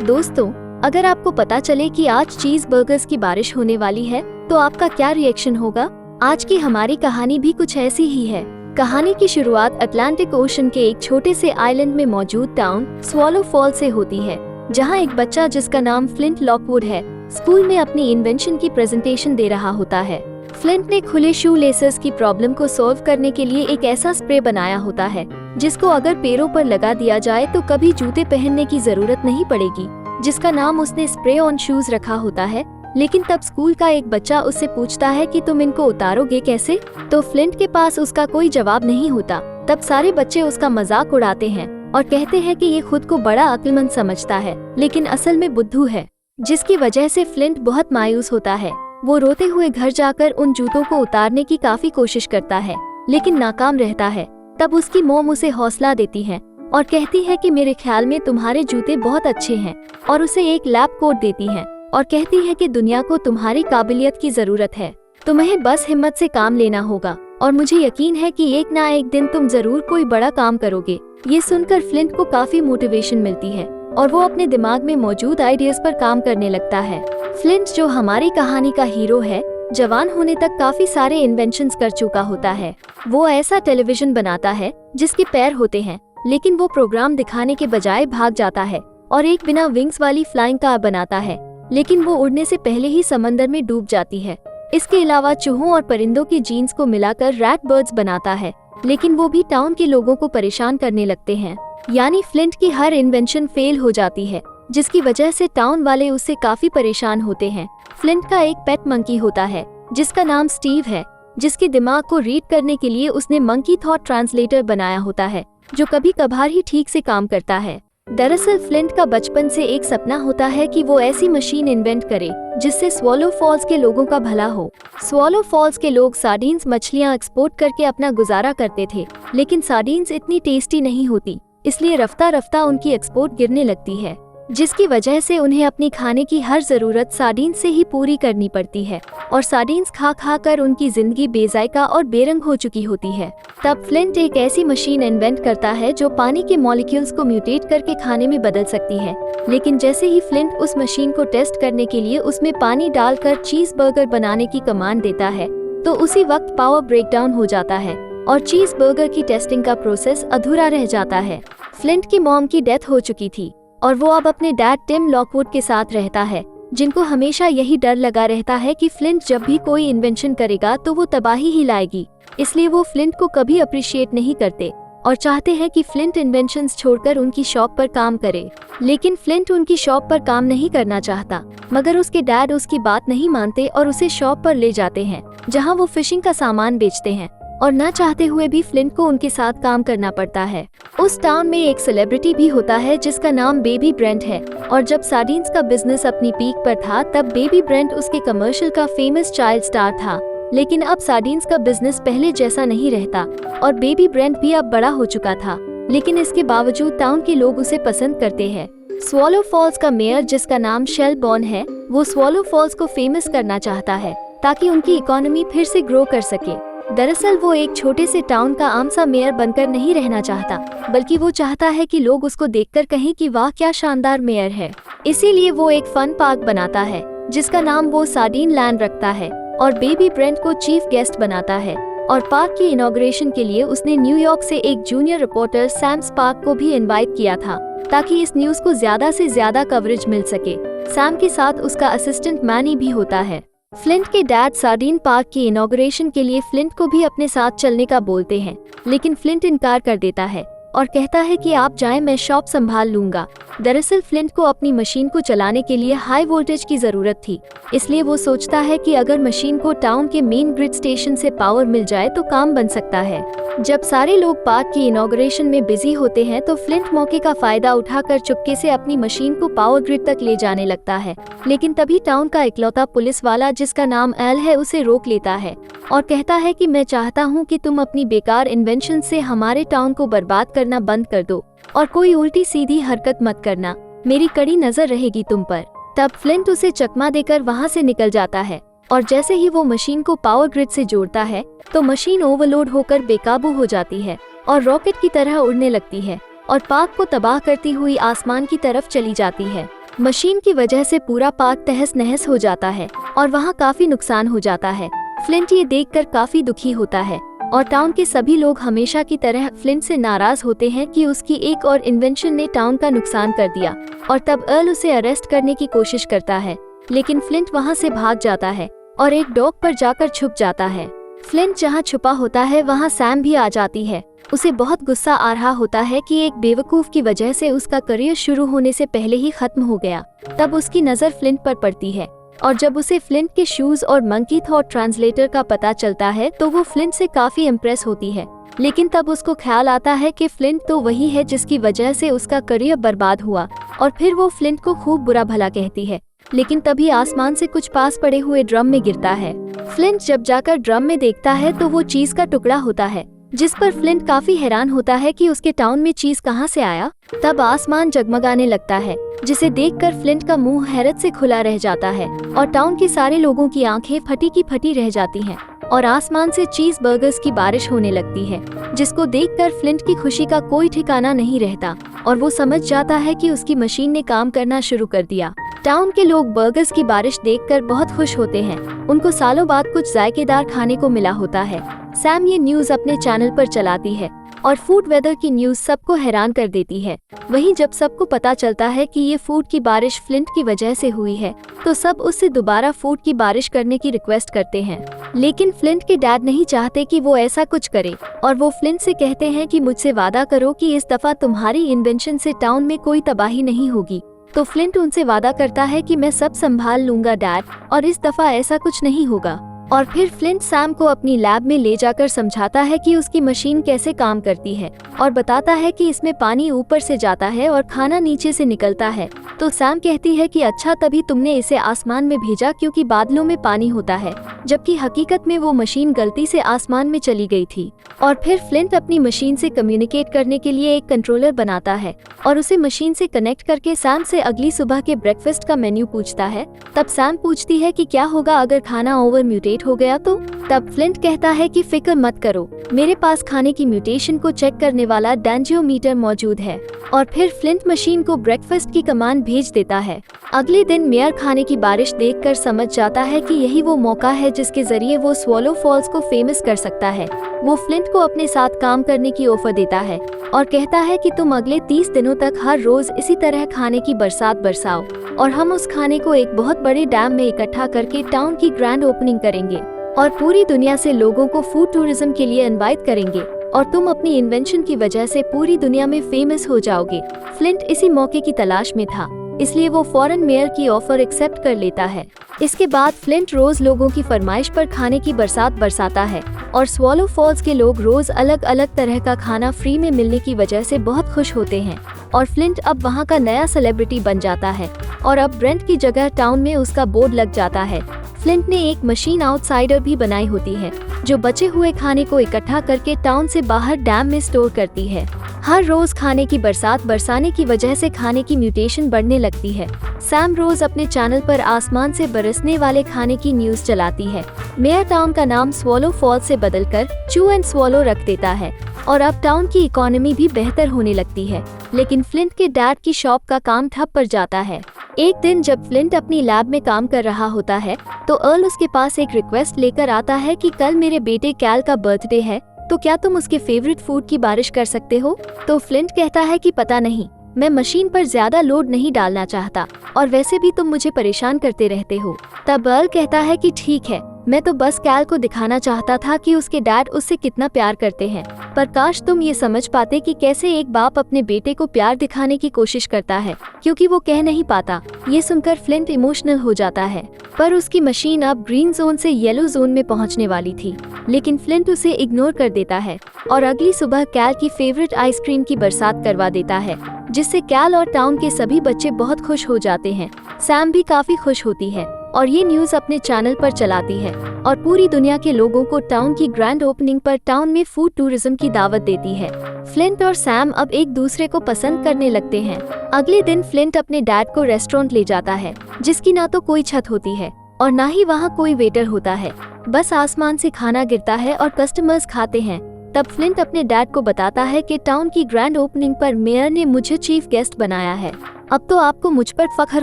दोस्तों, अगर आपको पता चले कि आज चीज बर्गर्स की बारिश होने वाली है तो आपका क्या रिएक्शन होगा? आज की हमारी कहानी भी कुछ ऐसी ही है। कहानी की शुरुआत अटलांटिक ओशन के एक छोटे से आइलैंड में मौजूद टाउन स्वॉलो फॉल से होती है, जहां एक बच्चा जिसका नाम फ्लिंट लॉकवुड है स्कूल में अपनी इन्वेंशन की प्रेजेंटेशन दे रहा होता है। फ्लिंट ने खुले शू लेसेस की प्रॉब्लम को सॉल्व करने के लिए एक ऐसा स्प्रे बनाया होता है जिसको अगर पैरों पर लगा दिया जाए तो कभी जूते पहनने की जरूरत नहीं पड़ेगी, जिसका नाम उसने स्प्रे ऑन शूज रखा होता है। लेकिन तब स्कूल का एक बच्चा उससे पूछता है कि तुम इनको उतारोगे कैसे? तो फ्लिंट के पास उसका कोई जवाब नहीं होता। तब सारे बच्चे उसका मजाक उड़ाते हैं और कहते हैं कि ये खुद को बड़ा अक्लमंद समझता है, लेकिन असल में बुद्धू है, जिसकी वजह से फ्लिंट बहुत मायूस होता है। वो रोते हुए घर जाकर उन जूतों को उतारने की काफी कोशिश करता है, लेकिन नाकाम रहता है। तब उसकी मॉम उसे हौसला देती है और कहती है कि मेरे ख्याल में तुम्हारे जूते बहुत अच्छे हैं, और उसे एक लैब कोट देती है और कहती है कि दुनिया को तुम्हारी काबिलियत की जरूरत है, तुम्हें बस हिम्मत से काम लेना होगा और मुझे यकीन है कि एक ना एक दिन तुम जरूर कोई बड़ा काम करोगे। ये सुनकर फ्लिंट को काफी मोटिवेशन मिलती है और वो अपने दिमाग में मौजूद आइडियाज पर काम करने लगता है। फ्लिंट, जो हमारी कहानी का हीरो है, जवान होने तक काफी सारे इन्वेंशंस कर चुका होता है। वो ऐसा टेलीविजन बनाता है जिसके पैर होते हैं, लेकिन वो प्रोग्राम दिखाने के बजाय भाग जाता है और एक बिना विंग्स वाली फ्लाइंग कार बनाता है, लेकिन वो उड़ने से पहले ही समंदर में डूब जाती है। इसके अलावा चूहों और परिंदों के जीन्स को मिलाकर रैट बर्ड्स बनाता है, लेकिन वो भी टाउन के लोगों को परेशान करने लगते हैं। यानी फ्लिंट की हर इन्वेंशन फेल हो जाती है, जिसकी वजह से टाउन वाले उससे काफी परेशान होते हैं। फ्लिंट का एक पेट मंकी होता है जिसका नाम स्टीव है, जिसके दिमाग को रीड करने के लिए उसने मंकी थॉट ट्रांसलेटर बनाया होता है, जो कभी कभार ही ठीक से काम करता है। दरअसल फ्लिंट का बचपन से एक सपना होता है कि वो ऐसी मशीन इन्वेंट करे जिससे स्वॉलो फॉल्स के लोगों का भला हो। स्वॉलो फॉल्स के लोग सार्डिन्स मछलियां एक्सपोर्ट करके अपना गुजारा करते थे, लेकिन सार्डिन्स इतनी टेस्टी नहीं होती, इसलिए रफ्ता रफ्ता उनकी एक्सपोर्ट गिरने लगती है, जिसकी वजह से उन्हें अपनी खाने की हर जरूरत सार्डिन्स से ही पूरी करनी पड़ती है और सार्डिन्स खा खा कर उनकी जिंदगी बेजायका और बेरंग हो चुकी होती है। तब फ्लिंट एक ऐसी मशीन इन्वेंट करता है जो पानी के मॉलिक्यूल्स को म्यूटेट करके खाने में बदल सकती है। लेकिन जैसे ही फ्लिंट उस मशीन को टेस्ट करने के लिए उसमें पानी डालकर चीज बर्गर बनाने की कमांड देता है, तो उसी वक्त पावर ब्रेकडाउन हो जाता है और चीज बर्गर की टेस्टिंग का प्रोसेस अधूरा रह जाता है। फ्लिंट की मॉम की डेथ हो चुकी थी और वो अब अपने डैड टिम लॉकवुड के साथ रहता है, जिनको हमेशा यही डर लगा रहता है कि फ्लिंट जब भी कोई इन्वेंशन करेगा तो वो तबाही ही लाएगी। इसलिए वो फ्लिंट को कभी अप्रिशिएट नहीं करते और चाहते हैं कि फ्लिंट इन्वेंशंस छोड़कर उनकी शॉप पर काम करे। लेकिन फ्लिंट उनकी शॉप पर काम नहीं करना चाहता, मगर उसके डैड उसकी बात नहीं मानते और उसे शॉप पर ले जाते हैं, जहां वो फिशिंग का सामान बेचते हैं, और न चाहते हुए भी फ्लिंट को उनके साथ काम करना पड़ता है। उस टाउन में एक सेलिब्रिटी भी होता है जिसका नाम बेबी ब्रेंट है, और जब सार्डिन्स का बिजनेस अपनी पीक पर था तब बेबी ब्रेंट उसके कमर्शियल का फेमस चाइल्ड स्टार था। लेकिन अब सार्डिन्स का बिजनेस पहले जैसा नहीं रहता और बेबी ब्रेंट भी अब बड़ा हो चुका था, लेकिन इसके बावजूद टाउन के लोग उसे पसंद करते हैं। स्वॉलो फॉल्स का मेयर, जिसका नाम शेलबॉर्न है, वो स्वॉलो फॉल्स को फेमस करना चाहता है ताकि उनकी इकोनॉमी फिर से ग्रो कर सके। दरअसल वो एक छोटे से टाउन का आम सा मेयर बनकर नहीं रहना चाहता, बल्कि वो चाहता है कि लोग उसको देखकर कहें कि वाह क्या शानदार मेयर है। इसीलिए वो एक फन पार्क बनाता है जिसका नाम वो सार्डिन लैंड रखता है और बेबी ब्रेंट को चीफ गेस्ट बनाता है। और पार्क की इनॉग्रेशन के लिए उसने न्यूयॉर्क से एक जूनियर रिपोर्टर सैम स्पार्क को भी इनवाइट किया था, ताकि इस न्यूज को ज्यादा से ज्यादा कवरेज मिल सके। सैम के साथ उसका असिस्टेंट मैनी भी होता है। फ्लिंट के डैड सार्डिन पार्क की इनॉग्रेशन के लिए फ्लिंट को भी अपने साथ चलने का बोलते हैं, लेकिन फ्लिंट इनकार कर देता है और कहता है कि आप जाएं, मैं शॉप संभाल लूंगा। दरअसल फ्लिंट को अपनी मशीन को चलाने के लिए हाई वोल्टेज की जरूरत थी, इसलिए वो सोचता है कि अगर मशीन को टाउन के मेन ग्रिड स्टेशन से पावर मिल जाए तो काम बन सकता है। जब सारे लोग पार्क की इनॉग्रेशन में बिजी होते हैं तो फ्लिंट मौके का फायदा उठाकर चुपके से अपनी मशीन को पावर ग्रिड तक ले जाने लगता है। लेकिन तभी टाउन का इकलौता पुलिस वाला, जिसका नाम एल है, उसे रोक लेता है और कहता है कि मैं चाहता हूँ कि तुम अपनी बेकार इन्वेंशन से हमारे टाउन को बर्बाद करना बंद कर दो और कोई उल्टी सीधी हरकत मत करना, मेरी कड़ी नजर रहेगी तुम पर। तब फ्लिंट उसे चकमा देकर वहाँ से निकल जाता है और जैसे ही वो मशीन को पावर ग्रिड से जोड़ता है तो मशीन ओवरलोड होकर बेकाबू हो जाती है और रॉकेट की तरह उड़ने लगती है और पार्क को तबाह करती हुई आसमान की तरफ चली जाती है। मशीन की वजह से पूरा पार्क तहस नहस हो जाता है और वहाँ काफी नुकसान हो जाता है। फ्लिंट ये देखकर काफी दुखी होता है और टाउन के सभी लोग हमेशा की तरह फ्लिंट से नाराज होते हैं कि उसकी एक और इन्वेंशन ने टाउन का नुकसान कर दिया। और तब अर्ल उसे अरेस्ट करने की कोशिश करता है, लेकिन फ्लिंट वहाँ से भाग जाता है और एक डॉक पर जाकर छुप जाता है। फ्लिंट जहाँ छुपा होता है वहाँ सैम भी आ जाती है। उसे बहुत गुस्सा आ रहा होता है कि एक बेवकूफ की वजह से उसका करियर शुरू होने से पहले ही खत्म हो गया। तब उसकी नजर फ्लिंट पर पड़ती है और जब उसे फ्लिंट के शूज और मंकी थॉट ट्रांसलेटर का पता चलता है तो वो फ्लिंट से काफी इम्प्रेस होती है। लेकिन तब उसको ख्याल आता है कि फ्लिंट तो वही है जिसकी वजह से उसका करियर बर्बाद हुआ और फिर वो फ्लिंट को खूब बुरा भला कहती है। लेकिन तभी आसमान से कुछ पास पड़े हुए ड्रम में गिरता है। फ्लिंट जब जाकर ड्रम में देखता है तो वो चीज का टुकड़ा होता है, जिस पर फ्लिंट काफी हैरान होता है कि उसके टाउन में चीज कहाँ से आया। तब आसमान जगमगाने लगता है, जिसे देखकर फ्लिंट का मुंह हैरत से खुला रह जाता है और टाउन के सारे लोगों की आंखें फटी की फटी रह जाती हैं और आसमान से चीज बर्गर्स की बारिश होने लगती है, जिसको देखकर फ्लिंट की खुशी का कोई ठिकाना नहीं रहता और वो समझ जाता है कि उसकी मशीन ने काम करना शुरू कर दिया। टाउन के लोग बर्गर्स की बारिश देखकर बहुत खुश होते हैं। उनको सालों बाद कुछ जायकेदार खाने को मिला होता है। सैम ये न्यूज अपने चैनल पर चलाती है और फूड वेदर की न्यूज सबको हैरान कर देती है। वहीं जब सबको पता चलता है कि ये फूड की बारिश फ्लिंट की वजह से हुई है तो सब उससे दोबारा फूड की बारिश करने की रिक्वेस्ट करते हैं। लेकिन फ्लिंट के डैड नहीं चाहते कि वो ऐसा कुछ करे और वो फ्लिंट से कहते हैं कि मुझसे वादा करो कि इस दफा तुम्हारी इन्वेंशन से टाउन में कोई तबाही नहीं होगी। तो फ्लिंट उनसे वादा करता है कि मैं सब संभाल लूंगा डैड, और इस दफा ऐसा कुछ नहीं होगा। और फिर फ्लिंट सैम को अपनी लैब में ले जाकर समझाता है कि उसकी मशीन कैसे काम करती है और बताता है कि इसमें पानी ऊपर से जाता है और खाना नीचे से निकलता है। तो सैम कहती है कि अच्छा, तभी तुमने इसे आसमान में भेजा क्योंकि बादलों में पानी होता है, जबकि हकीकत में वो मशीन गलती से आसमान में चली गई थी। और फिर फ्लिंट अपनी मशीन से कम्युनिकेट करने के लिए एक कंट्रोलर बनाता है और उसे मशीन से कनेक्ट करके सैम से अगली सुबह के ब्रेकफास्ट का मेन्यू पूछता है। तब सैम पूछती है कि क्या होगा अगर खाना ओवर म्यूटेट हो गया तो? तब फ्लिंट कहता है कि फिक्र मत करो, मेरे पास खाने की म्यूटेशन को चेक करने वाला डेंजियोमीटर मौजूद है। और फिर फ्लिंट मशीन को ब्रेकफास्ट की कमांड भेज देता है। अगले दिन मेयर खाने की बारिश देखकर समझ जाता है कि यही वो मौका है जिसके जरिए वो स्वॉलो फॉल्स को फेमस कर सकता है। वो फ्लिंट को अपने साथ काम करने की ऑफर देता है और कहता है कि तुम अगले 30 दिनों तक हर रोज इसी तरह खाने की बरसात बरसाओ और हम उस खाने को एक बहुत बड़े डैम में इकट्ठा करके टाउन की ग्रैंड ओपनिंग करेंगे और पूरी दुनिया से लोगों को फूड टूरिज्म के लिए इनवाइट करेंगे और तुम अपनी इन्वेंशन की वजह से पूरी दुनिया में फेमस हो जाओगे। फ्लिंट इसी मौके की तलाश में था, इसलिए वो फौरन मेयर की ऑफर एक्सेप्ट कर लेता है। इसके बाद फ्लिंट रोज लोगों की फरमाइश पर खाने की बरसात बरसाता है और स्वॉलो फॉल्स के लोग रोज अलग अलग तरह का खाना फ्री में मिलने की वजह से बहुत खुश होते हैं और फ्लिंट अब वहाँ का नया सेलिब्रिटी बन जाता है और अब ब्रेंट की जगह टाउन में उसका बोर्ड लग जाता है। फ्लिंट ने एक मशीन आउटसाइडर भी बनाई होती है जो बचे हुए खाने को इकट्ठा करके टाउन से बाहर डैम में स्टोर करती है। हर रोज खाने की बरसात बरसाने की वजह से खाने की म्यूटेशन बढ़ने लगती है। सैम रोज अपने चैनल पर आसमान से बरसने वाले खाने की न्यूज चलाती है। मेयर टाउन का नाम स्वॉलो फॉल्स से बदलकर चू एंड स्वॉलो रख देता है और अब टाउन की इकोनॉमी भी बेहतर होने लगती है। लेकिन फ्लिंट के डैड की शॉप का काम ठप पड़ जाता है। एक दिन जब फ्लिंट अपनी लैब में काम कर रहा होता है तो अर्ल उसके पास एक रिक्वेस्ट लेकर आता है कि कल मेरे बेटे कैल का बर्थडे है, तो क्या तुम उसके फेवरेट फूड की बारिश कर सकते हो? तो फ्लिंट कहता है कि पता नहीं, मैं मशीन पर ज्यादा लोड नहीं डालना चाहता और वैसे भी तुम मुझे परेशान करते रहते हो। तब अर्ल कहता है कि ठीक है, मैं तो बस कैल को दिखाना चाहता था कि उसके डैड उससे कितना प्यार करते हैं, पर काश तुम ये समझ पाते कि कैसे एक बाप अपने बेटे को प्यार दिखाने की कोशिश करता है क्योंकि वो कह नहीं पाता। ये सुनकर फ्लिंट इमोशनल हो जाता है, पर उसकी मशीन अब ग्रीन जोन से येलो जोन में पहुंचने वाली थी, लेकिन फ्लिंट उसे इग्नोर कर देता है और अगली सुबह कैल की फेवरेट आइसक्रीम की बरसात करवा देता है, जिससे कैल और टाउन के सभी बच्चे बहुत खुश हो जाते हैं। सैम भी काफी खुश होती है और ये न्यूज अपने चैनल पर चलाती है और पूरी दुनिया के लोगों को टाउन की ग्रैंड ओपनिंग पर टाउन में फूड टूरिज्म की दावत देती है। फ्लिंट और सैम अब एक दूसरे को पसंद करने लगते हैं। अगले दिन फ्लिंट अपने डैड को रेस्टोरेंट ले जाता है, जिसकी ना तो कोई छत होती है और ना ही वहाँ कोई वेटर होता है, बस आसमान से खाना गिरता है और कस्टमर्स खाते हैं। तब फ्लिंट अपने डैड को बताता है कि टाउन की ग्रैंड ओपनिंग पर मेयर ने मुझे चीफ गेस्ट बनाया है अब तो आपको मुझ पर फख्र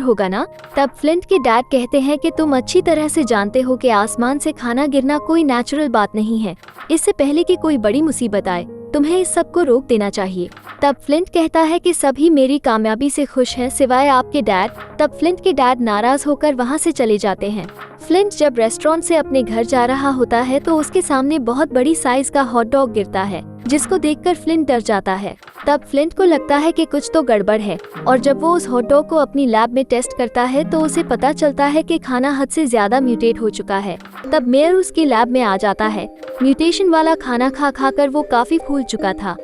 होगा ना। तब फ्लिंट के डैड कहते हैं कि तुम अच्छी तरह से जानते हो कि आसमान से खाना गिरना कोई नेचुरल बात नहीं है। इससे पहले कि कोई बड़ी मुसीबत आए तुम्हें इस सब को रोक देना चाहिए। तब फ्लिंट कहता है कि सभी मेरी कामयाबी से खुश हैं सिवाय आपके डैड। तब फ्लिंट के डैड नाराज होकर वहाँ से चले जाते हैं। फ्लिंट जब रेस्टोरेंट से अपने घर जा रहा होता है तो उसके सामने बहुत बड़ी साइज का हॉट डॉग गिरता है, जिसको देखकर फ्लिंट डर जाता है। तब फ्लिंट को लगता है कि कुछ तो गड़बड़ है और जब वो उस हॉट डॉग को अपनी लैब में टेस्ट करता है तो उसे पता चलता है कि खाना हद से ज्यादा म्यूटेट हो चुका है। तब मेयर उसकी लैब में आ जाता है। म्यूटेशन वाला खाना खा कर वो काफी फूल चुका था।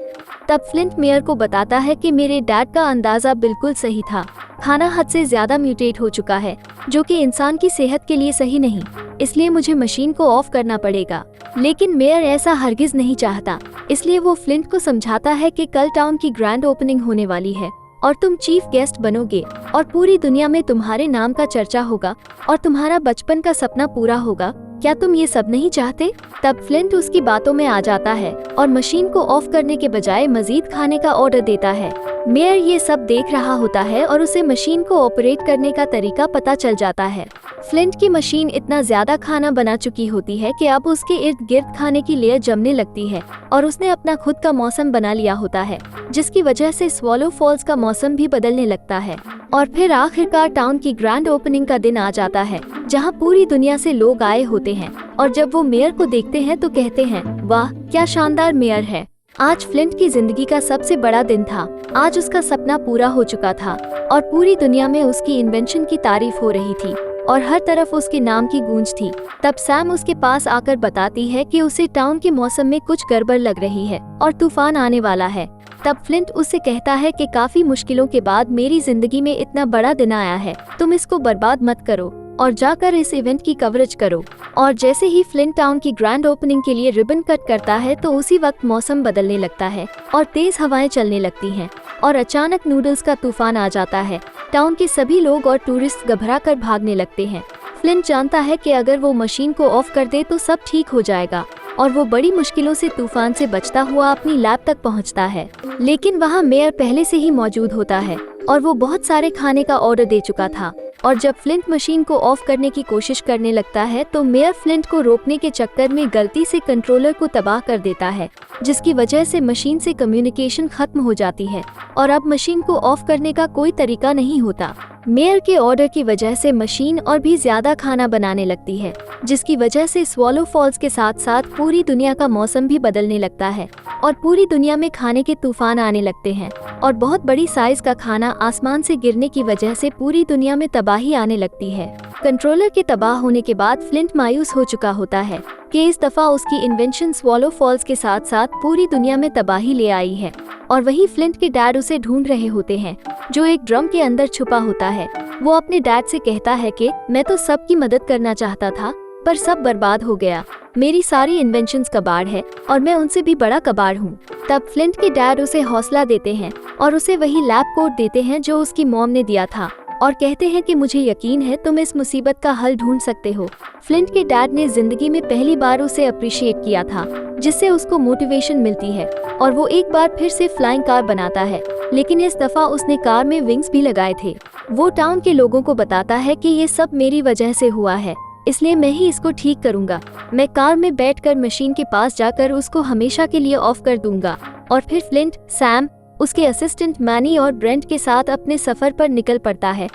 तब फ्लिंट मेयर को बताता है कि मेरे डैड का अंदाजा बिल्कुल सही था, खाना हद से ज्यादा म्यूटेट हो चुका है जो कि इंसान की सेहत के लिए सही नहीं, इसलिए मुझे मशीन को ऑफ करना पड़ेगा। लेकिन मेयर ऐसा हरगिज नहीं चाहता, इसलिए वो फ्लिंट को समझाता है कि कल टाउन की ग्रैंड ओपनिंग होने वाली है और तुम चीफ गेस्ट बनोगे और पूरी दुनिया में तुम्हारे नाम का चर्चा होगा और तुम्हारा बचपन का सपना पूरा होगा। क्या तुम ये सब नहीं चाहते? तब फ्लिंट उसकी बातों में आ जाता है और मशीन को ऑफ करने के बजाय मजीद खाने का ऑर्डर देता है। मेयर ये सब देख रहा होता है और उसे मशीन को ऑपरेट करने का तरीका पता चल जाता है। फ्लिंट की मशीन इतना ज्यादा खाना बना चुकी होती है कि अब उसके इर्द गिर्द खाने की लेयर जमने लगती है और उसने अपना खुद का मौसम बना लिया होता है, जिसकी वजह से स्वॉलो फॉल्स का मौसम भी बदलने लगता है। और फिर आखिरकार टाउन की ग्रैंड ओपनिंग का दिन आ जाता है, जहां पूरी दुनिया से लोग आए होते हैं और जब वो मेयर को देखते हैं तो कहते हैं, वाह क्या शानदार मेयर है। आज फ्लिंट की जिंदगी का सबसे बड़ा दिन था। आज उसका सपना पूरा हो चुका था और पूरी दुनिया में उसकी इन्वेंशन की तारीफ हो रही थी और हर तरफ उसके नाम की गूंज थी। तब सैम उसके पास आकर बताती है कि उसे टाउन के मौसम में कुछ गड़बड़ लग रही है और तूफान आने वाला है। तब फ्लिंट उससे कहता है कि काफी मुश्किलों के बाद मेरी जिंदगी में इतना बड़ा दिन आया है, तुम इसको बर्बाद मत करो और जाकर इस इवेंट की कवरेज करो। और जैसे ही फ्लिंट टाउन की ग्रैंड ओपनिंग के लिए रिबन कट करता है तो उसी वक्त मौसम बदलने लगता है और तेज हवाएं चलने लगती हैं और अचानक नूडल्स का तूफान आ जाता है। टाउन के सभी लोग और टूरिस्ट घबरा कर भागने लगते हैं। फ्लिंट जानता है कि अगर वो मशीन को ऑफ कर दे तो सब ठीक हो जाएगा और वो बड़ी मुश्किलों से तूफान से बचता हुआ अपनी लैब तक पहुंचता है। लेकिन वहां मेयर पहले से ही मौजूद होता है और वो बहुत सारे खाने का ऑर्डर दे चुका था। और जब फ्लिंट मशीन को ऑफ करने की कोशिश करने लगता है तो मेयर फ्लिंट को रोकने के चक्कर में गलती से कंट्रोलर को तबाह कर देता है, जिसकी वजह से मशीन से कम्युनिकेशन खत्म हो जाती है और अब मशीन को ऑफ करने का कोई तरीका नहीं होता। मेयर के ऑर्डर की वजह से मशीन और भी ज्यादा खाना बनाने लगती है, जिसकी वजह से स्वॉलो फॉल्स के साथ साथ पूरी दुनिया का मौसम भी बदलने लगता है और पूरी दुनिया में खाने के तूफान आने लगते हैं और बहुत बड़ी साइज का खाना आसमान से गिरने की वजह से पूरी दुनिया में तबाही आने लगती है। कंट्रोलर के तबाह होने के बाद फ्लिंट मायूस हो चुका होता है कि इस दफा उसकी इन्वेंशन स्वॉलो फॉल्स के साथ साथ पूरी दुनिया में तबाही ले आई है। और वहीं फ्लिंट के डैड उसे ढूंढ रहे होते हैं, जो एक ड्रम के अंदर छुपा होता है। वो अपने डैड से कहता है कि मैं तो सबकी मदद करना चाहता था पर सब बर्बाद हो गया। मेरी सारी इन्वेंशंस कबाड़ है और मैं उनसे भी बड़ा कबाड़ हूँ। तब फ्लिंट के डैड उसे हौसला देते हैं और उसे वही लैब कोट देते हैं जो उसकी मॉम ने दिया था और कहते हैं कि मुझे यकीन है तुम इस मुसीबत का हल ढूंढ सकते हो। फ्लिंट के डैड ने जिंदगी में पहली बार उसे अप्रिशिएट किया था, जिससे उसको मोटिवेशन मिलती है और वो एक बार फिर से फ्लाइंग कार बनाता है, लेकिन इस दफा उसने कार में विंग्स भी लगाए थे। वो टाउन के लोगों को बताता है कि ये सब मेरी वजह से हुआ है, इसलिए मैं ही इसको ठीक करूंगा। मैं कार में बैठकर मशीन के पास जाकर उसको हमेशा के लिए ऑफ कर दूंगा। और फिर फ्लिंट, सैम, उसके असिस्टेंट मैनी और ब्रेंट के साथ अपने सफर पर निकल पड़ता है।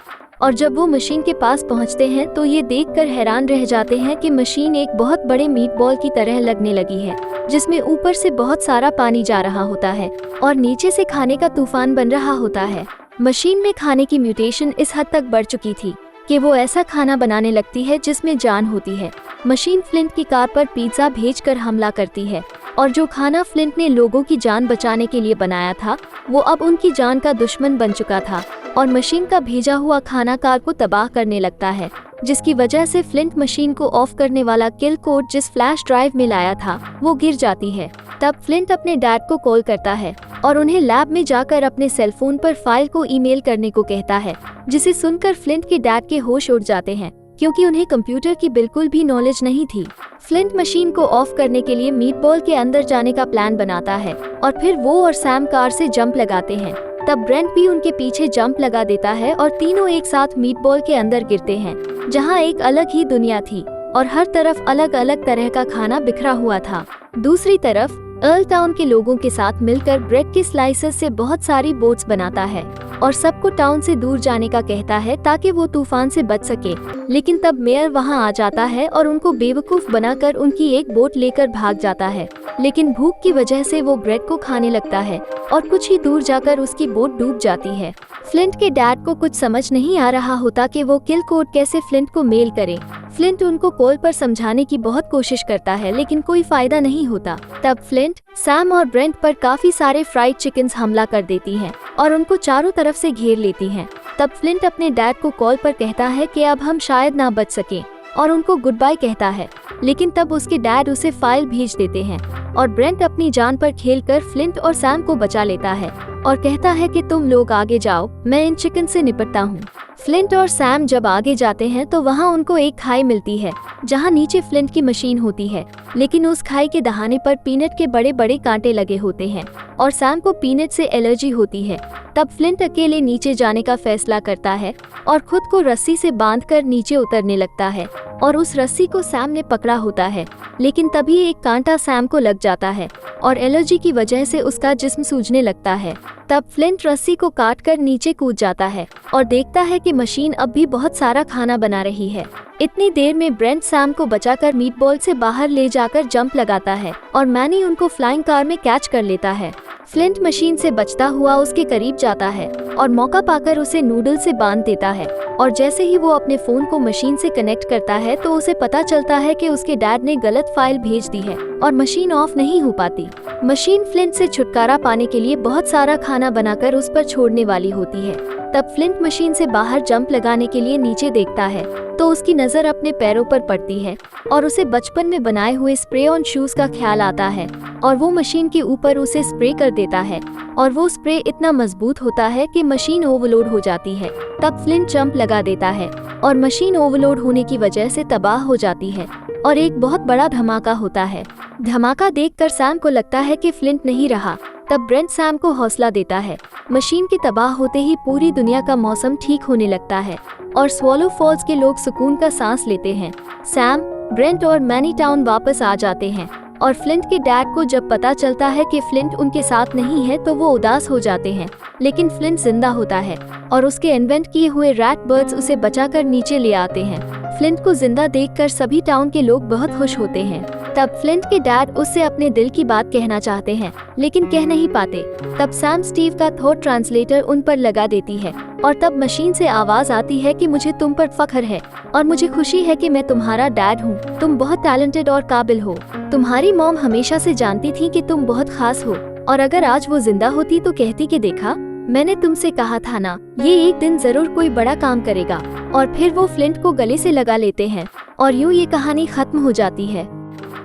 और जब वो मशीन के पास पहुंचते हैं तो ये देखकर हैरान रह जाते हैं कि मशीन एक बहुत बड़े मीट बॉल की तरह लगने लगी है, जिसमें ऊपर से बहुत सारा पानी जा रहा होता है और नीचे से खाने का तूफान बन रहा होता है। मशीन में खाने की म्यूटेशन इस हद तक बढ़ चुकी थी कि वो ऐसा खाना बनाने लगती है जिसमें जान होती है। मशीन फ्लिंट की कार पर पिज्जा भेजकर हमला करती है और जो खाना फ्लिंट ने लोगों की जान बचाने के लिए बनाया था वो अब उनकी जान का दुश्मन बन चुका था और मशीन का भेजा हुआ खाना कार को तबाह करने लगता है, जिसकी वजह से फ्लिंट मशीन को ऑफ करने वाला किल कोड जिस फ्लैश ड्राइव में लाया था वो गिर जाती है। तब फ्लिंट अपने डैड को कॉल करता है और उन्हें लैब में जाकर अपने सेलफोन पर फाइल को ईमेल करने को कहता है, जिसे सुनकर फ्लिंट के डैड के होश उड़ जाते हैं क्योंकि उन्हें कंप्यूटर की बिल्कुल भी नॉलेज नहीं थी। फ्लिंट मशीन को ऑफ करने के लिए मीट बॉल के अंदर जाने का प्लान बनाता है और फिर वो और सैम कार से जंप लगाते हैं तब ब्रेंट भी उनके पीछे जंप लगा देता है और तीनों एक साथ मीटबॉल के अंदर गिरते हैं, जहां एक अलग ही दुनिया थी और हर तरफ अलग अलग तरह का खाना बिखरा हुआ था। दूसरी तरफ अर्ल टाउन के लोगों के साथ मिलकर ब्रेड के स्लाइसेस से बहुत सारी बोट्स बनाता है और सबको टाउन से दूर जाने का कहता है ताकि वो तूफान से बच सके। लेकिन तब मेयर वहां आ जाता है और उनको बेवकूफ बनाकर उनकी एक बोट लेकर भाग जाता है। लेकिन भूख की वजह से वो ब्रेड को खाने लगता है और कुछ ही दूर जाकर उसकी बोट डूब जाती है। फ्लिंट के डैड को कुछ समझ नहीं आ रहा होता कि वो किल कोड कैसे फ्लिंट को मेल करे। फ्लिंट उनको कॉल पर समझाने की बहुत कोशिश करता है लेकिन कोई फायदा नहीं होता। तब फ्लिंट सैम और ब्रेंट पर काफी सारे फ्राइड चिकन्स हमला कर देती हैं और उनको चारों तरफ से घेर लेती हैं। तब फ्लिंट अपने डैड को कॉल पर कहता है कि अब हम शायद ना बच सके और उनको गुड बाय कहता है। लेकिन तब उसके डैड उसे फाइल भेज देते हैं और ब्रेंट अपनी जान पर खेलकर फ्लिंट और सैम को बचा लेता है और कहता है कि तुम लोग आगे जाओ, मैं इन चिकन से निपटता हूँ। फ्लिंट और सैम जब आगे जाते हैं तो वहाँ उनको एक खाई मिलती है जहाँ नीचे फ्लिंट की मशीन होती है, लेकिन उस खाई के दहाने पर पीनट के बड़े बड़े कांटे लगे होते हैं और सैम को पीनट से एलर्जी होती है। तब फ्लिंट अकेले नीचे जाने का फैसला करता है और खुद को रस्सी से बांधकर नीचे उतरने लगता है और उस रस्सी को सैम ने पकड़ा होता है। लेकिन तभी एक कांटा सैम को लग जाता है और एलर्जी की वजह से उसका जिस्म सूजने लगता है। तब फ्लिंट रस्सी को काटकर नीचे कूद जाता है और देखता है कि मशीन अब भी बहुत सारा खाना बना रही है। इतनी देर में ब्रेंट सैम को बचाकर मीटबॉल से बाहर ले जाकर जंप लगाता है और मैनी उनको फ्लाइंग कार में कैच कर लेता है। फ्लिंट मशीन से बचता हुआ उसके करीब जाता है और मौका पाकर उसे नूडल से बांध देता है और जैसे ही वो अपने फोन को मशीन से कनेक्ट करता है तो उसे पता चलता है कि उसके डैड ने गलत फाइल भेज दी है और मशीन ऑफ नहीं हो पाती। मशीन फ्लिंट से छुटकारा पाने के लिए बहुत सारा खाना बनाकर उस पर छोड़ने वाली होती है। तब फ्लिंट मशीन से बाहर जंप लगाने के लिए नीचे देखता है तो उसकी नजर अपने पैरों पर पड़ती है और उसे बचपन में बनाए हुए स्प्रे ऑन शूज का ख्याल आता है और वो मशीन के ऊपर उसे स्प्रे कर देता है और वो स्प्रे इतना मजबूत होता है कि मशीन ओवरलोड हो जाती है। तब फ्लिंट जंप लगा देता है और मशीन ओवरलोड होने की वजह से तबाह हो जाती है और एक बहुत बड़ा धमाका होता है। धमाका देखकर सैम को लगता है कि फ्लिंट नहीं रहा। तब ब्रेंट सैम को हौसला देता है। मशीन के तबाह होते ही पूरी दुनिया का मौसम ठीक होने लगता है और स्वॉलो फॉल्स के लोग सुकून का सांस लेते हैं। सैम, ब्रेंट और मैनी टाउन वापस आ जाते हैं और फ्लिंट के डैड को जब पता चलता है कि फ्लिंट उनके साथ नहीं है तो वो उदास हो जाते हैं। लेकिन फ्लिंट जिंदा होता है और उसके इन्वेंट किए हुए रैट बर्ड्स उसे बचाकर नीचे ले आते हैं। फ्लिंट को जिंदा देखकर सभी टाउन के लोग बहुत खुश होते हैं। तब फ्लिंट के डैड उससे अपने दिल की बात कहना चाहते हैं लेकिन कह नहीं पाते। तब सैम स्टीव का थॉट ट्रांसलेटर उन पर लगा देती है और तब मशीन से आवाज आती है कि मुझे तुम पर फख्र है और मुझे खुशी है कि मैं तुम्हारा डैड हूँ। तुम बहुत टैलेंटेड और काबिल हो। तुम्हारी मॉम हमेशा से जानती थी कि तुम बहुत खास हो और अगर आज वो जिंदा होती तो कहती कि देखा, मैंने तुमसे कहा था ना, ये एक दिन जरूर कोई बड़ा काम करेगा। और फिर वो फ्लिंट को गले से लगा लेते हैं और यूँ ये कहानी खत्म हो जाती है।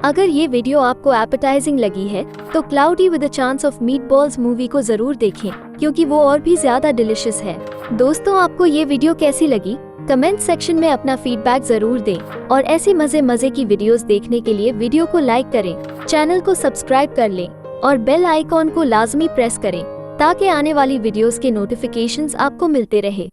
अगर ये वीडियो आपको एपेटाइजिंग लगी है तो cloudy with a chance of meatballs movie को जरूर देखें क्योंकि वो और भी ज्यादा डिलिशियस है। दोस्तों, आपको ये वीडियो कैसी लगी? कमेंट सेक्शन में अपना फीडबैक जरूर दें और ऐसी मजे की वीडियोस देखने के लिए वीडियो को लाइक करें, चैनल को सब्सक्राइब कर लें और बेल आइकॉन को लाजमी प्रेस करें ताकि आने वाली वीडियोस के नोटिफिकेशंस आपको मिलते रहे।